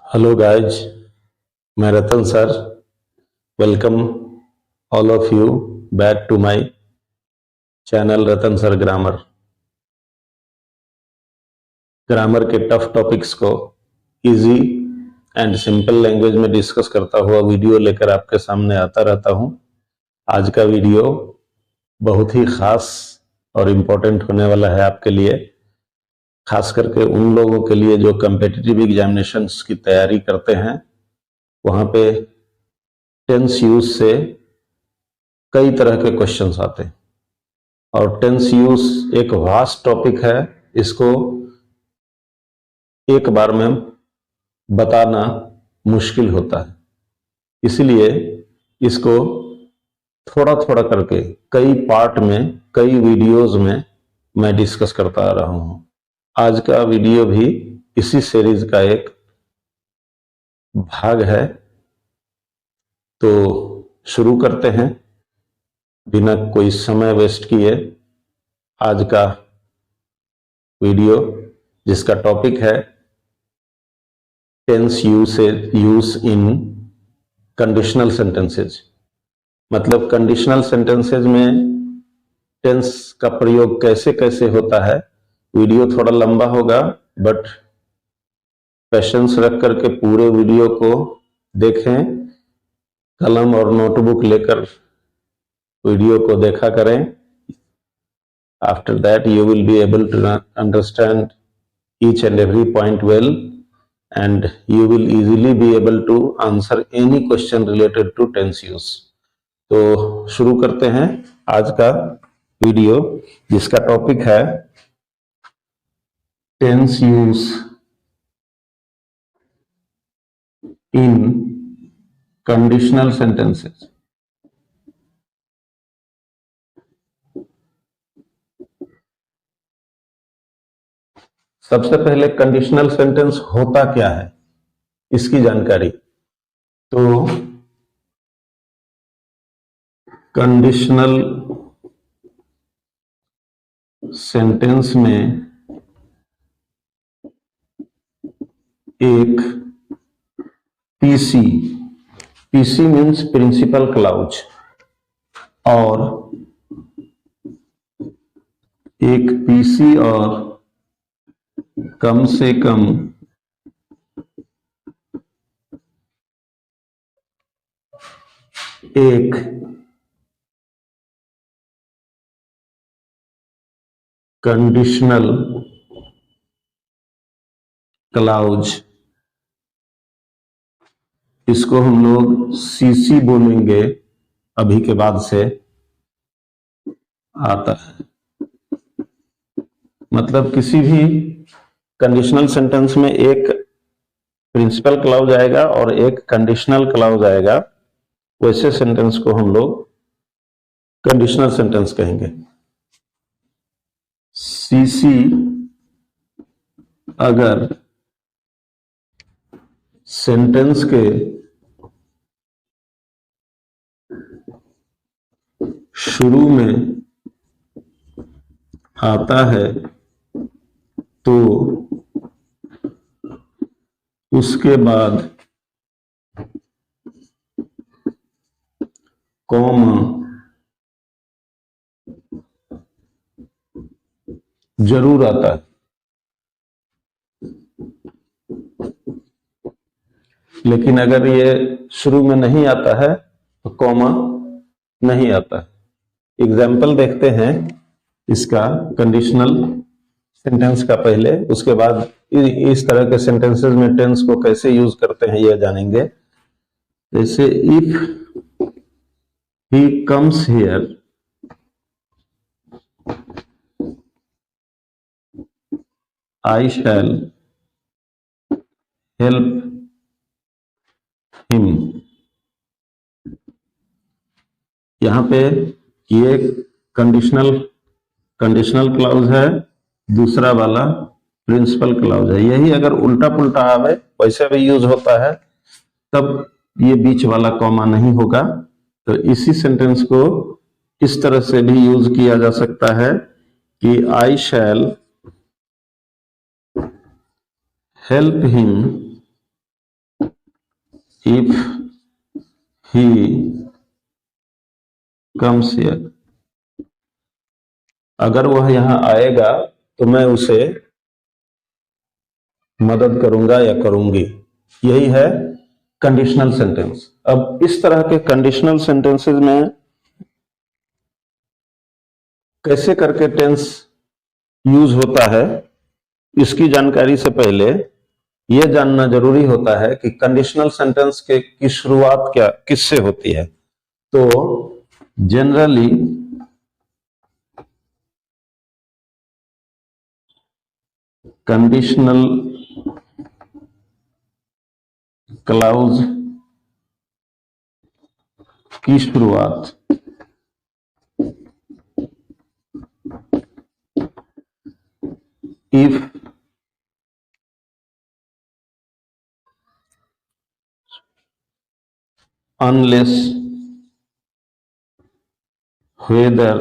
Hello guys, मैं Ratan sir welcome all of you back to my channel Ratan sir grammar. Grammar के tough topics को easy and simple language में discuss करता हुआ video लेकर आपके सामने आता रहता हूं। आज का वीडियो बहुत ही खास और इम्पोर्टेंट होने वाला है आपके लिए, खास करके उन लोगों के लिए जो कम्पिटिटिव एग्जामिनेशंस की तैयारी करते हैं। वहां पे टेंस यूज से कई तरह के क्वेश्चंस आते हैं और टेंस यूज एक वास्ट टॉपिक है। इसको एक बार में बताना मुश्किल होता है, इसलिए इसको थोड़ा थोड़ा करके कई पार्ट में, कई वीडियोस में मैं डिस्कस करता आ रहा हूं। आज का वीडियो भी इसी सीरीज का एक भाग है, तो शुरू करते हैं बिना कोई समय वेस्ट किए। आज का वीडियो जिसका टॉपिक है tense use in conditional sentences, मतलब कंडीशनल सेंटेंसेज में टेंस का प्रयोग कैसे कैसे होता है। वीडियो थोड़ा लंबा होगा, बट पेशेंस रख करके पूरे वीडियो को देखें। कलम और नोटबुक लेकर वीडियो को देखा करें। After that you will be able to understand each and every point well, and you will easily be able to answer any question related to tense use. तो शुरू करते हैं आज का वीडियो जिसका टॉपिक है tense use in conditional sentences. सबसे पहले कंडीशनल सेंटेंस होता क्या है इसकी जानकारी। तो कंडीशनल सेंटेंस में एक पीसी मीन्स प्रिंसिपल क्लाउज, और एक पीसी और कम से कम एक कंडीशनल क्लाउज, इसको हम लोग सीसी बोलेंगे, अभी के बाद से आता है। मतलब किसी भी कंडीशनल सेंटेंस में एक प्रिंसिपल क्लाउज आएगा और एक कंडीशनल क्लाउज आएगा, वैसे सेंटेंस को हम लोग कंडीशनल सेंटेंस कहेंगे। सीसी अगर सेंटेंस के शुरू में आता है तो उसके बाद कॉमा जरूर आता है, लेकिन अगर ये शुरू में नहीं आता है तो कॉमा नहीं आता है। एग्जाम्पल देखते हैं इसका कंडीशनल सेंटेंस का पहले, उसके बाद इस तरह के सेंटेंसेस में टेंस को कैसे यूज करते हैं यह जानेंगे। जैसे if he comes here, I shall help him. यहां पे ये कंडीशनल क्लाउज है, दूसरा वाला प्रिंसिपल क्लाउज है। यही अगर उल्टा पुल्टा आवे वैसे भी यूज होता है, तब ये बीच वाला कॉमा नहीं होगा। तो इसी सेंटेंस को इस तरह से भी यूज किया जा सकता है कि I shall help him if he comes here, अगर वह यहां आएगा तो मैं उसे मदद करूंगा या करूंगी। यही है कंडीशनल सेंटेंस। अब इस तरह के कंडीशनल सेंटेंसेस में कैसे करके टेंस यूज होता है, इसकी जानकारी से पहले यह जानना जरूरी होता है कि कंडीशनल सेंटेंस के की शुरुआत क्या किससे होती है। तो जनरली कंडीशनल क्लाउज की शुरुआत if unless whether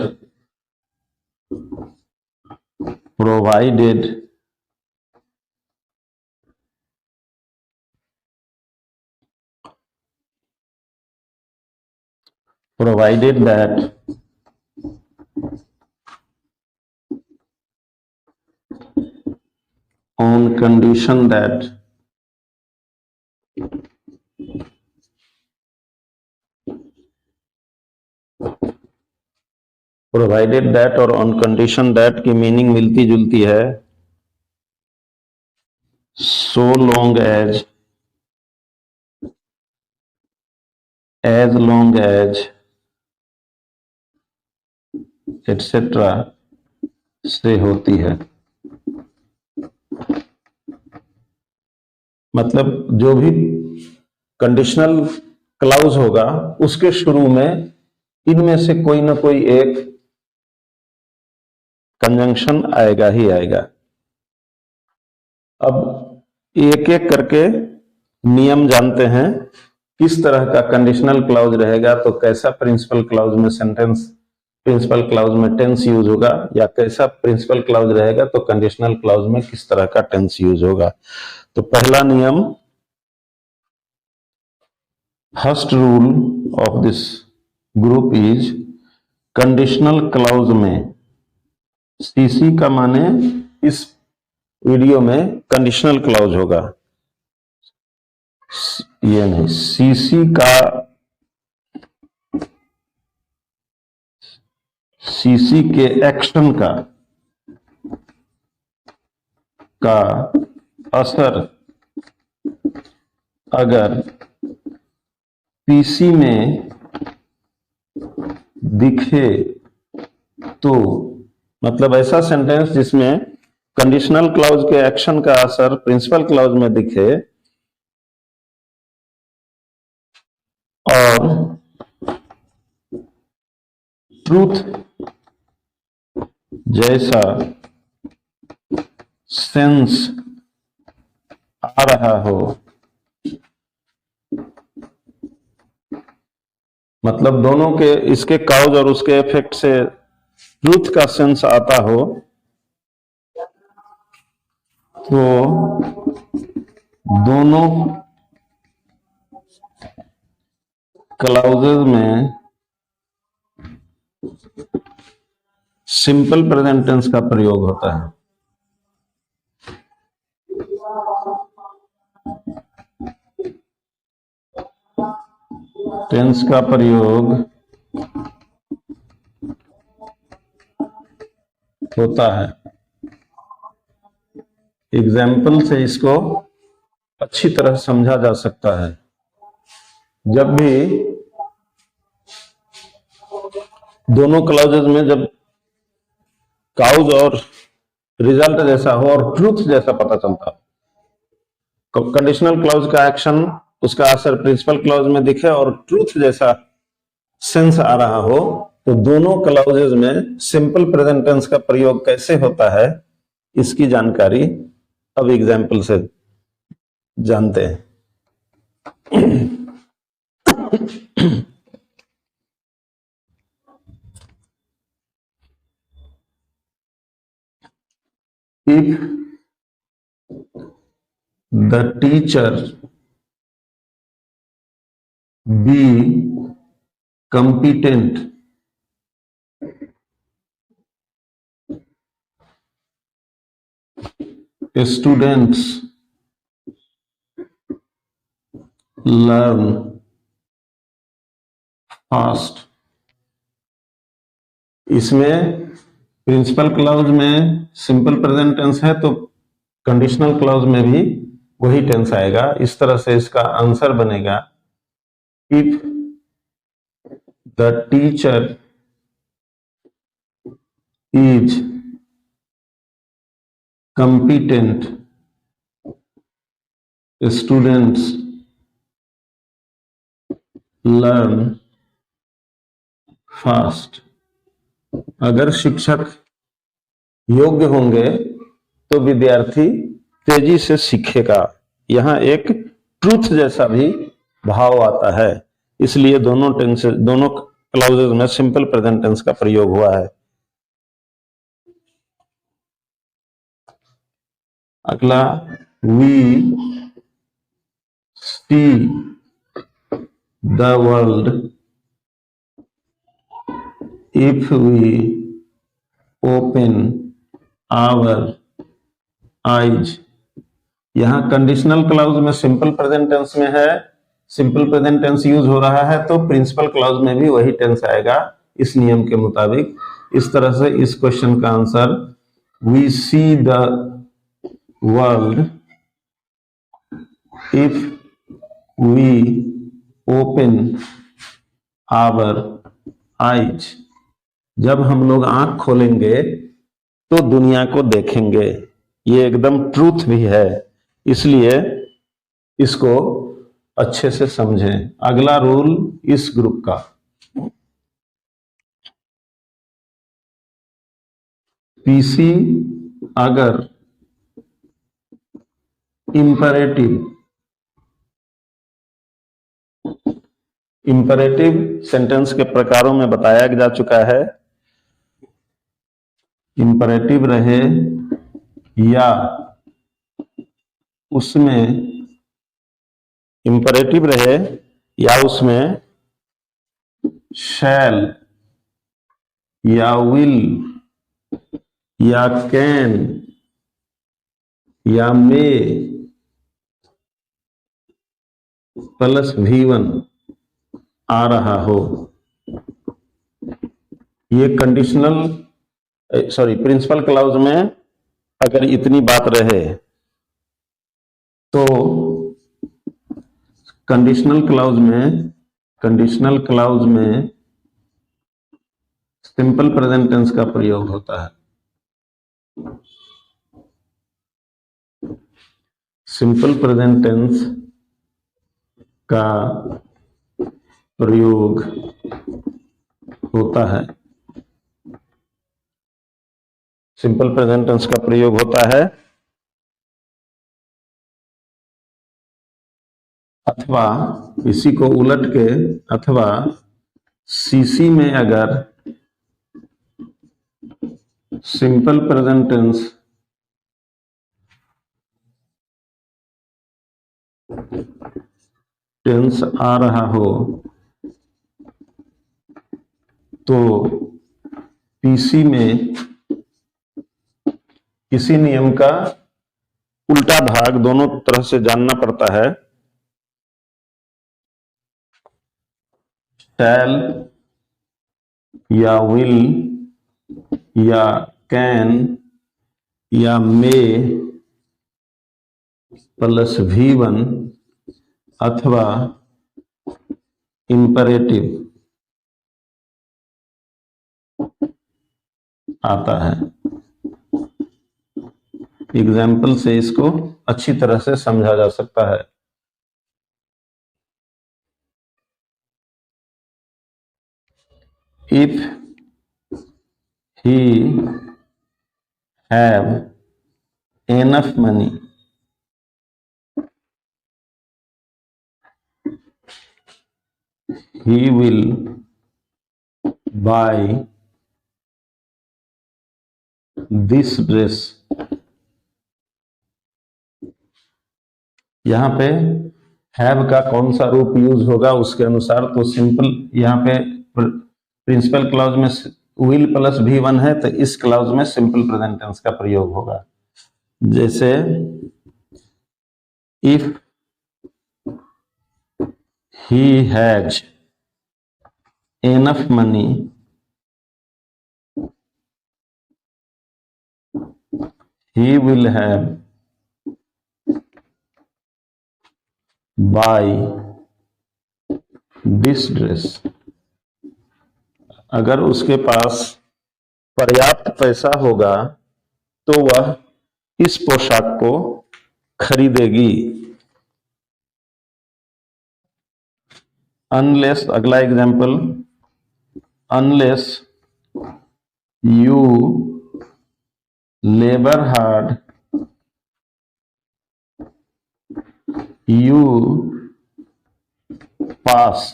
provided that on condition that provided that और ऑन कंडीशन दैट की मीनिंग मिलती जुलती है। So long as long as etcetera से होती है। मतलब जो भी कंडीशनल क्लाउज होगा उसके शुरू में इनमें से कोई ना कोई एक कंजंक्शन आएगा ही आएगा। अब एक एक करके नियम जानते हैं किस तरह का कंडीशनल क्लाउज रहेगा तो कैसा प्रिंसिपल क्लाउज में सेंटेंस, प्रिंसिपल क्लाउज में टेंस यूज होगा, या कैसा प्रिंसिपल क्लाउज रहेगा तो कंडीशनल क्लाउज में किस तरह का टेंस यूज होगा। तो पहला नियम, first rule of this group is, conditional clause में सीसी का माने इस वीडियो में कंडीशनल क्लाउज होगा, ये नहीं, सीसी के एक्शन का असर अगर पीसी में दिखे तो, मतलब ऐसा सेंटेंस जिसमें कंडीशनल क्लाउज के एक्शन का असर प्रिंसिपल क्लाउज में दिखे और ट्रूथ जैसा सेंस आ रहा हो, मतलब दोनों के, इसके काउज और उसके इफेक्ट से ट्रूथ का सेंस आता हो, तो दोनों क्लाउजेज में सिंपल प्रेजेंट टेंस का प्रयोग होता है। टेंस का प्रयोग होता है। एग्जाम्पल से इसको अच्छी तरह समझा जा सकता है। जब भी दोनों क्लाउजेज में जब काउज और रिजल्ट जैसा हो और ट्रूथ जैसा पता चलता हो, कंडीशनल क्लाउज का एक्शन, उसका असर प्रिंसिपल क्लाउज में दिखे और ट्रूथ जैसा सेंस आ रहा हो, तो दोनों क्लाउजेज में सिंपल प्रेजेंट टेंस का प्रयोग कैसे होता है इसकी जानकारी अब एग्जाम्पल से जानते हैं। If the teacher be competent students learn fast। इसमें प्रिंसिपल क्लॉज में सिंपल प्रेजेंट टेंस है तो कंडीशनल क्लॉज में भी वही टेंस आएगा। इस तरह से इसका आंसर बनेगा if the teacher is competent students learn fast। अगर शिक्षक योग्य होंगे तो विद्यार्थी तेजी से सीखेगा। यहां एक ट्रूथ जैसा भी भाव आता है, इसलिए दोनों क्लाउजेज में सिंपल प्रेजेंट टेंस का प्रयोग हुआ है। अगला, we see the world if we open our eyes. यहां कंडीशनल क्लाउज में सिंपल प्रेजेंट टेंस में है, सिंपल प्रेजेंट टेंस यूज हो रहा है तो प्रिंसिपल क्लाउज में भी वही टेंस आएगा इस नियम के मुताबिक। इस तरह से इस क्वेश्चन का answer we see the world if we open our eyes. जब हम लोग आंख खोलेंगे तो दुनिया को देखेंगे। ये एकदम ट्रूथ भी है, इसलिए इसको अच्छे से समझें। अगला रूल इस ग्रुप का, पीसी अगर इंपरेटिव सेंटेंस के प्रकारों में बताया जा चुका है। इंपरेटिव रहे या उसमें शैल या विल या कैन या मे प्लस V1 आ रहा हो। ये प्रिंसिपल क्लाउज में अगर इतनी बात रहे तो कंडीशनल क्लाउज में सिंपल प्रेजेंट टेंस का प्रयोग होता है। सिंपल प्रेजेंट टेंस का प्रयोग होता है, सिंपल प्रेजेंट टेंस का प्रयोग होता है अथवा इसी को उलट के, अथवा सीसी में अगर सिंपल प्रेजेंट टेंस आ रहा हो तो पीसी में इसी नियम का उल्टा भाग दोनों तरह से जानना पड़ता है। शैल या विल या कैन या मे प्लस V1 अथवा इंपरेटिव आता है। एग्जाम्पल से इसको अच्छी तरह से समझा जा सकता है। If he have enough money, he will buy this dress। यहां पे हैव का कौन सा रूप यूज होगा उसके अनुसार। तो सिंपल, यहाँ पे प्रिंसिपल क्लॉज में विल प्लस V1 है, तो इस क्लॉज में सिंपल प्रेजेंट टेंस का प्रयोग होगा। जैसे if he has enough money, he will have buy this dress। अगर उसके पास पर्याप्त पैसा होगा तो वह इस पोशाक को खरीदेगी। अनलेस, अगला example, unless you labour hard, you pass.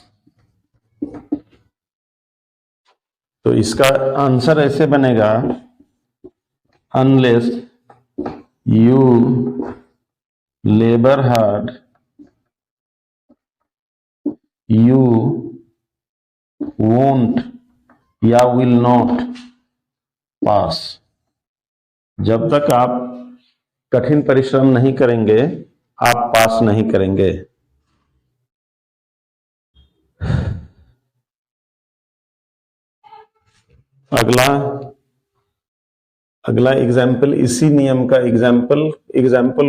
तो इसका आंसर ऐसे बनेगा, unless you labour hard, you won't या विल नॉट पास। जब तक आप कठिन परिश्रम नहीं करेंगे आप पास नहीं करेंगे। अगला एग्जाम्पल, इसी नियम का एग्जाम्पल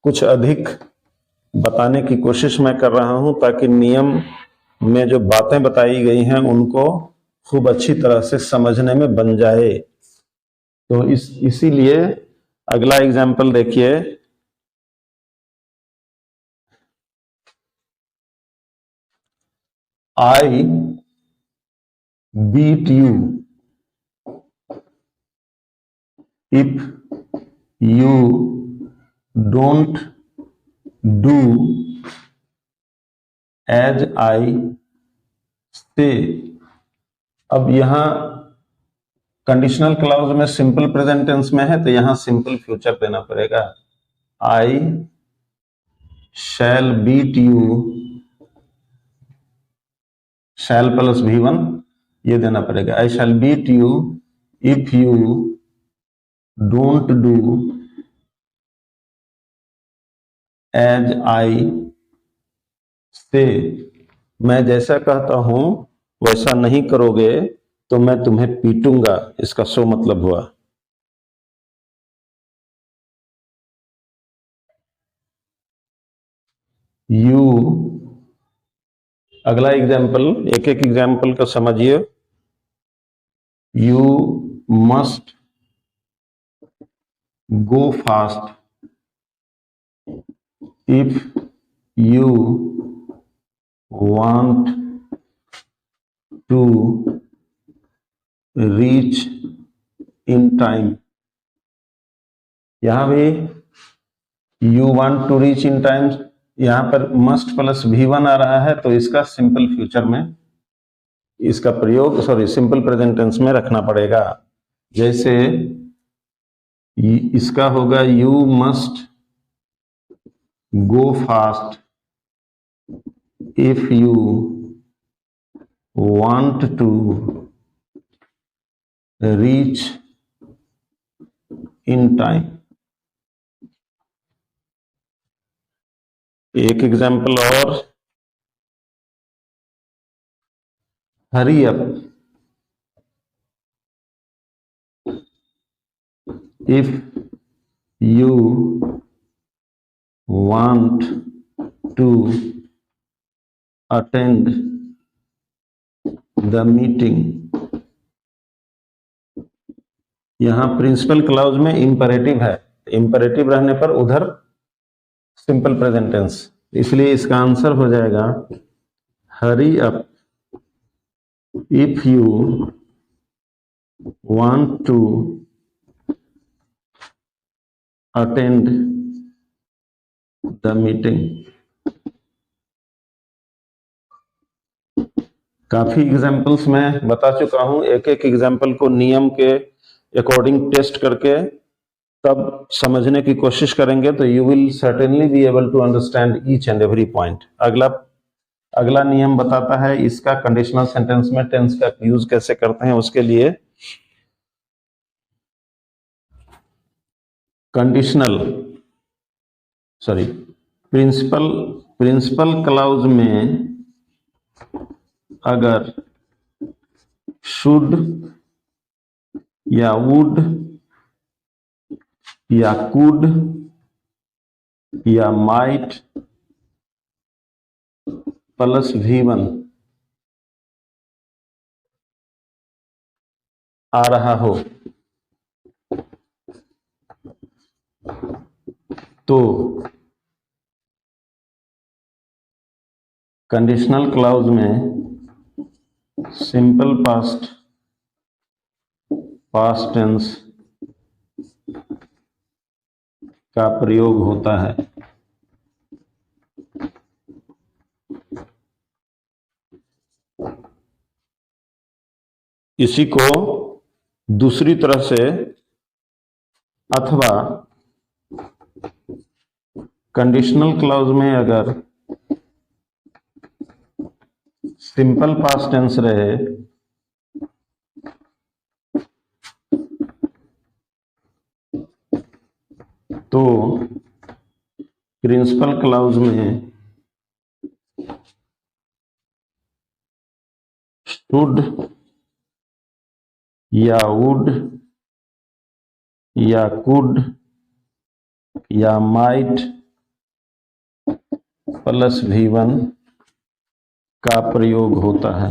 कुछ अधिक बताने की कोशिश मैं कर रहा हूं ताकि नियम में जो बातें बताई गई हैं उनको खूब अच्छी तरह से समझने में बन जाए। तो इसीलिए अगला एग्जाम्पल देखिए, I beat you if you don't do as I say. अब यहां कंडीशनल क्लॉज में सिंपल प्रेजेंट टेंस में है तो यहां सिंपल फ्यूचर देना पड़ेगा। I shall beat you, shall plus V1 ये देना पड़ेगा। I shall beat you if you don't do as I say. मैं जैसा कहता हूं वैसा नहीं करोगे तो मैं तुम्हें पीटूंगा, इसका सो मतलब हुआ। यू, अगला एग्जाम्पल, एक एक एग्जाम्पल को समझिए। You must go fast if you want to reach in time. यहां भी you want to reach in time, यहां पर मस्ट प्लस V1 आ रहा है तो इसका सिंपल फ्यूचर में इसका प्रयोग, सिंपल प्रेजेंट टेंस में रखना पड़ेगा। जैसे इसका होगा you must go fast if you want to reach in time. एक एग्जाम्पल और, hurry up if you want to attend the meeting. यहां प्रिंसिपल क्लॉज में इंपरेटिव है, इंपरेटिव रहने पर उधर सिंपल प्रेजेंट टेंस, इसलिए इसका आंसर हो जाएगा hurry up if you want to attend the meeting. काफी एग्जाम्पल्स मैं बता चुका हूं, एक एक एग्जाम्पल को नियम के अकॉर्डिंग टेस्ट करके तब समझने की कोशिश करेंगे तो you will certainly be able to understand each and every point. अगला नियम बताता है इसका कंडीशनल सेंटेंस में टेंस का यूज कैसे करते हैं। उसके लिए प्रिंसिपल क्लाउज में अगर शुड या वुड या कुड या माइट प्लस V1 आ रहा हो तो कंडीशनल क्लाउज में सिंपल पास्ट टेंस का प्रयोग होता है। इसी को दूसरी तरह से अथवा कंडीशनल क्लाउज में अगर सिंपल पास्ट टेंस रहे तो प्रिंसिपल क्लाउज में शुड या वुड या कुड या माइट प्लस V1 का प्रयोग होता है।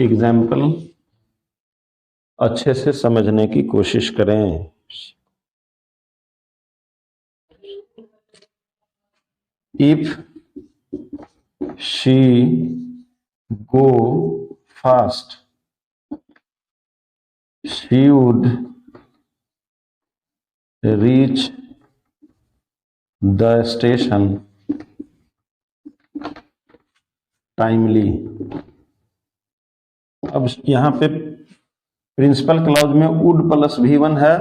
एग्जाम्पल अच्छे से समझने की कोशिश करें। If she go fast she would reach the station timely. अब यहां पे प्रिंसिपल क्लाउज में वुड प्लस V1 है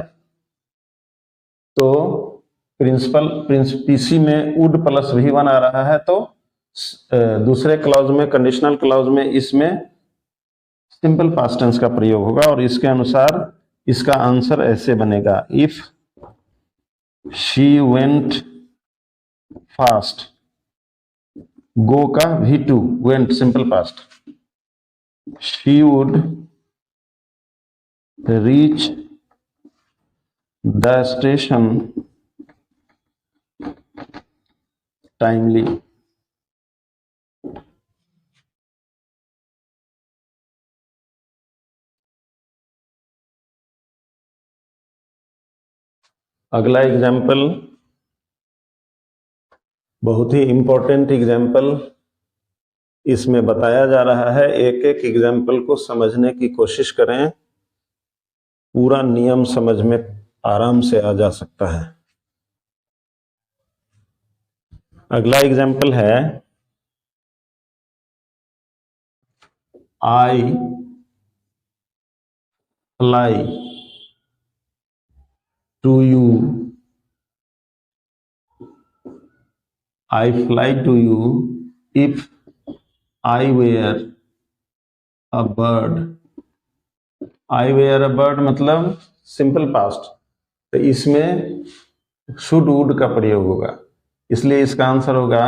तो पीसी में वुड प्लस V1 आ रहा है तो दूसरे क्लाउज में कंडीशनल क्लाउज में इसमें सिंपल पास्ट टेंस का प्रयोग होगा और इसके अनुसार इसका आंसर ऐसे बनेगा। इफ शी वेंट फास्ट, गो का V2 went simple past, she would reach the station timely. अगला एग्जाम्पल बहुत ही इंपॉर्टेंट एग्जाम्पल इसमें बताया जा रहा है। एक एक एग्जाम्पल को समझने की कोशिश करें, पूरा नियम समझ में आराम से आ जा सकता है। अगला एग्जाम्पल है I fly to you, I fly to you if I were a bird। I were a bird मतलब सिंपल पास्ट, तो इसमें शुड वुड का प्रयोग होगा, इसलिए इसका आंसर होगा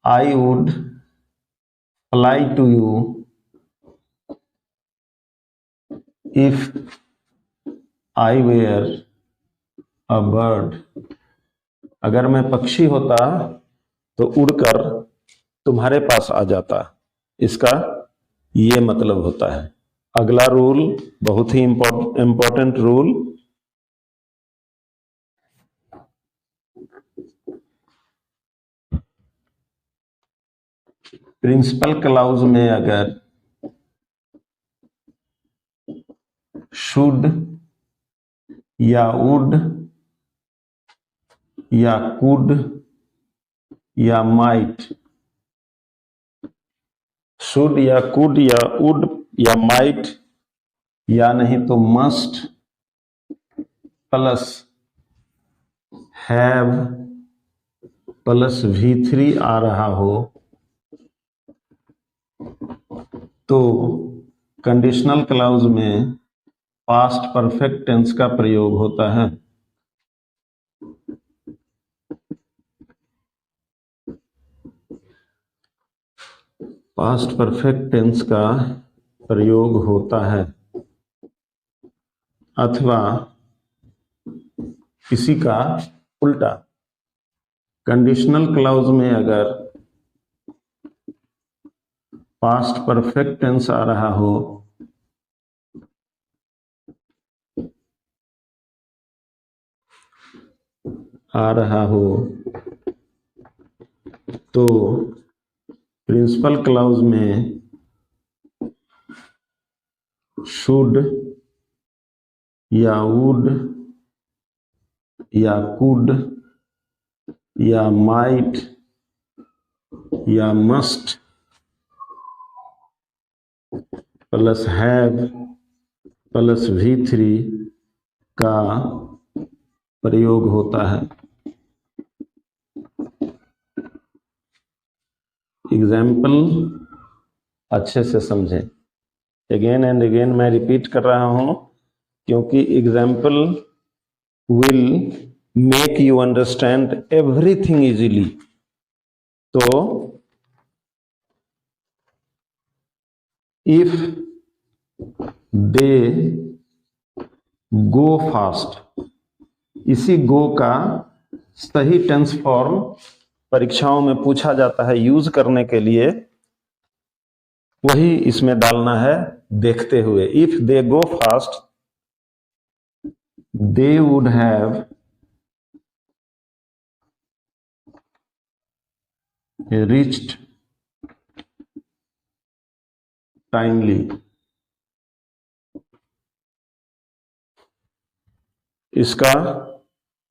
I would fly to you if I were a bird। अगर मैं पक्षी होता तो उड़कर तुम्हारे पास आ जाता, इसका ये मतलब होता है। अगला रूल बहुत ही इंपॉर्टेंट रूल, प्रिंसिपल क्लाउज में अगर शुड या वुड या कुड या माइट, शुड या कुड या वुड या माइट या नहीं तो must plus have plus V3 आ रहा हो तो कंडीशनल क्लॉज में पास्ट परफेक्ट टेंस का प्रयोग होता है। पास्ट परफेक्ट टेंस का प्रयोग होता है अथवा किसी का उल्टा। कंडीशनल क्लॉज में अगर पास्ट परफेक्ट टेंस आ रहा हो तो प्रिंसिपल क्लॉज में शुड या वुड या कुड या माइट या must plus have plus V3 का प्रयोग होता है। एग्जाम्पल अच्छे से समझें। अगेन एंड अगेन मैं रिपीट कर रहा हूं क्योंकि example will make you understand everything easily. तो इफ दे गो फास्ट, इसी गो का सही टेंस फॉर्म परीक्षाओं में पूछा जाता है यूज करने के लिए, वही इसमें डालना है देखते हुए। If they go fast they would have reached timely। इसका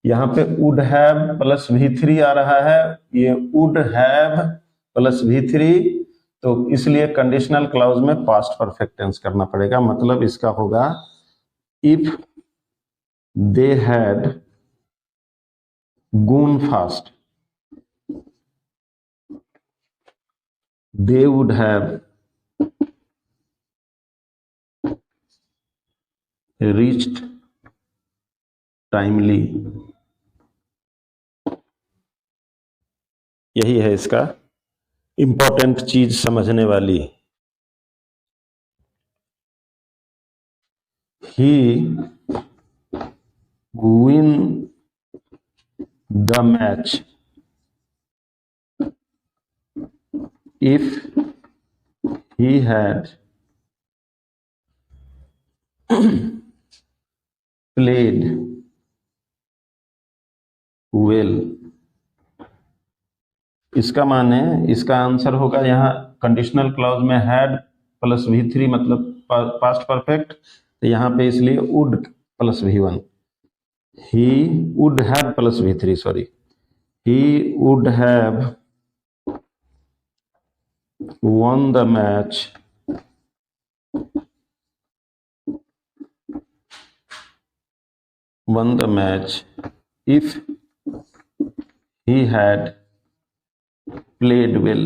यहां पे would have प्लस V3 आ रहा है, ये would have प्लस V3, तो इसलिए कंडीशनल क्लॉज में पास्ट परफेक्ट टेंस करना पड़ेगा। मतलब इसका होगा if they had gone fast they would have reached timely। यही है इसका इंपॉर्टेंट चीज समझने वाली। He win the match if he had played well। इसका माने, इसका आंसर होगा यहाँ कंडीशनल क्लॉज में हैड प्लस V3 मतलब पास्ट परफेक्ट, तो यहाँ पे इसलिए would plus V1। He would have plus V3, sorry, he would have won the match if he had played well।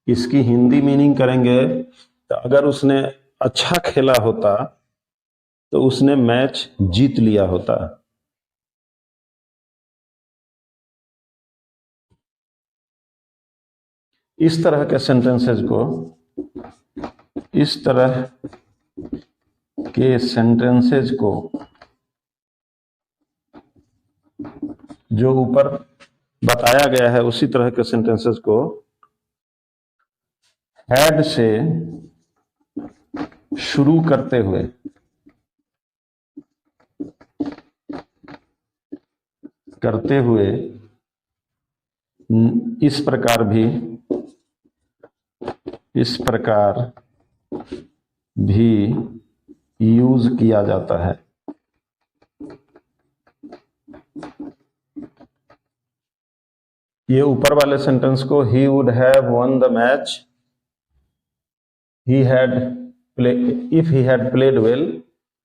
इसकी हिंदी मीनिंग करेंगे तो अगर उसने अच्छा खेला होता तो उसने मैच जीत लिया होता। इस तरह के सेंटेंसेस को, इस तरह के सेंटेंसेस को जो ऊपर बताया गया है उसी तरह के सेंटेंसेस को हैड से शुरू करते हुए इस प्रकार भी यूज किया जाता है। ये ऊपर वाले सेंटेंस को he would have won the match, he had if he had played well,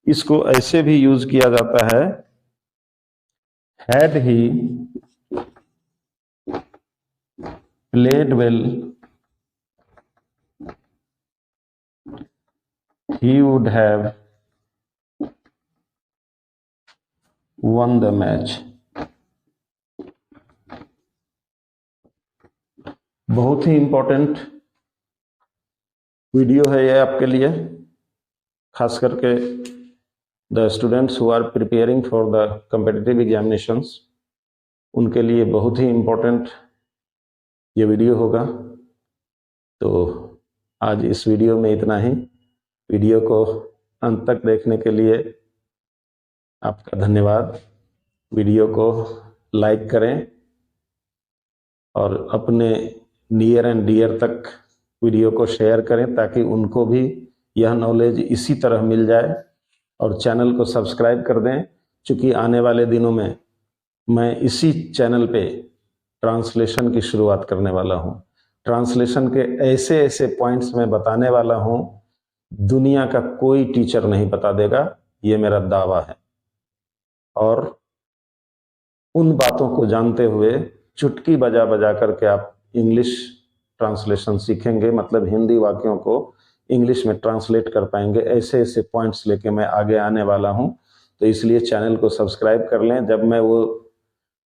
इसको ऐसे भी यूज किया जाता है, had he played well he would have won the match। बहुत ही इंपॉर्टेंट वीडियो है ये आपके लिए, खास करके the students who are preparing for the competitive examinations, उनके लिए बहुत ही इंपॉर्टेंट ये वीडियो होगा। तो आज इस वीडियो में इतना ही। वीडियो को अंत तक देखने के लिए आपका धन्यवाद। वीडियो को लाइक करें और अपने नियर एंड डियर तक वीडियो को शेयर करें ताकि उनको भी यह नॉलेज इसी तरह मिल जाए, और चैनल को सब्सक्राइब कर दें, चूँकि आने वाले दिनों में मैं इसी चैनल पे ट्रांसलेशन की शुरुआत करने वाला हूँ। ट्रांसलेशन के ऐसे ऐसे पॉइंट्स मैं बताने वाला हूँ, दुनिया का कोई टीचर नहीं बता देगा, ये मेरा दावा है। और उन बातों को जानते हुए चुटकी बजा बजा करके आप इंग्लिश ट्रांसलेशन सीखेंगे, मतलब हिंदी वाक्यों को इंग्लिश में ट्रांसलेट कर पाएंगे। ऐसे ऐसे पॉइंट्स लेके मैं आगे आने वाला हूं, तो इसलिए चैनल को सब्सक्राइब कर लें। जब मैं वो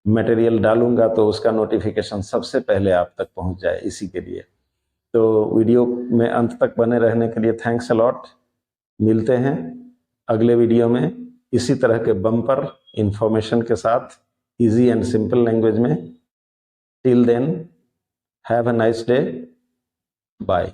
मटेरियल डालूंगा तो उसका नोटिफिकेशन सबसे पहले आप तक पहुंच जाए, इसी के लिए। तो वीडियो में अंत तक बने रहने के लिए थैंक्स अ लॉट। मिलते हैं अगले वीडियो में इसी तरह के बम्पर इंफॉर्मेशन के साथ, इजी एंड सिंपल लैंग्वेज में। Till then, have a nice day, bye.